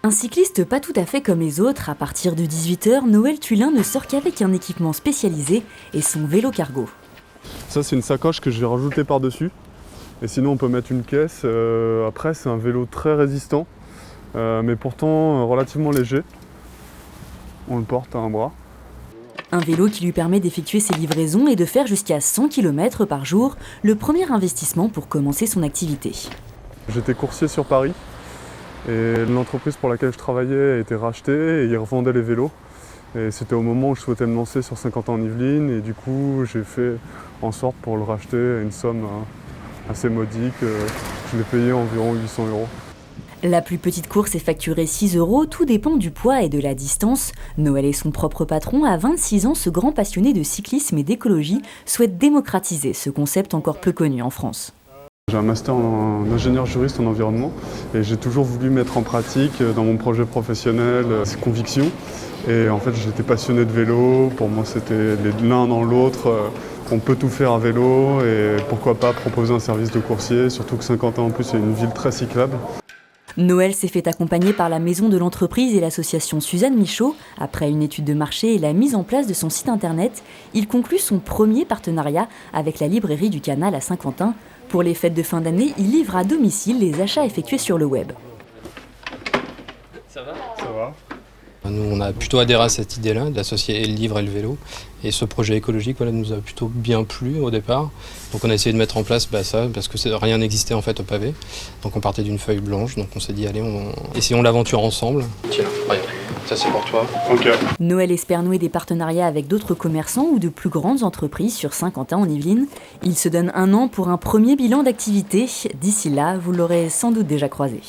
Un cycliste pas tout à fait comme les autres, à partir de 18 h, Noël Tullin ne sort qu'avec un équipement spécialisé et son vélo cargo. Ça, c'est une sacoche que j'ai rajoutée par-dessus. Et sinon, on peut mettre une caisse. Après, c'est un vélo très résistant, mais pourtant relativement léger. On le porte à un bras. Un vélo qui lui permet d'effectuer ses livraisons et de faire jusqu'à 100 km par jour, le premier investissement pour commencer son activité. J'étais coursier sur Paris et l'entreprise pour laquelle je travaillais a été rachetée et ils revendaient les vélos. Et c'était au moment où je souhaitais me lancer sur Saint-Quentin en Yvelines et du coup j'ai fait en sorte pour le racheter à une somme assez modique. Je l'ai payé environ 800 €. La plus petite course est facturée 6 €, tout dépend du poids et de la distance. Noël est son propre patron. À 26 ans, ce grand passionné de cyclisme et d'écologie souhaite démocratiser ce concept encore peu connu en France. J'ai un master en ingénieur juriste en environnement et j'ai toujours voulu mettre en pratique dans mon projet professionnel ces convictions. Et en fait, j'étais passionné de vélo. Pour moi, c'était l'un dans l'autre. On peut tout faire à vélo et pourquoi pas proposer un service de coursier, surtout que Saint-Quentin en plus c'est une ville très cyclable. Noël s'est fait accompagner par la maison de l'entreprise et l'association Suzanne Michaud. Après une étude de marché et la mise en place de son site internet, il conclut son premier partenariat avec la librairie du Canal à Saint-Quentin. Pour les fêtes de fin d'année, il livre à domicile les achats effectués sur le web. Ça va. Nous, on a plutôt adhéré à cette idée-là, d'associer le livre et le vélo. Et ce projet écologique nous a plutôt bien plu au départ. Donc on a essayé de mettre en place ça, parce que rien n'existait en fait au pavé. Donc on partait d'une feuille blanche, donc on s'est dit allez, essayons l'aventure ensemble. Tiens, regarde, ça c'est pour toi. Ok. Noël espère nouer des partenariats avec d'autres commerçants ou de plus grandes entreprises sur Saint-Quentin en Yvelines. Il se donne 1 an pour un premier bilan d'activité. D'ici là, vous l'aurez sans doute déjà croisé.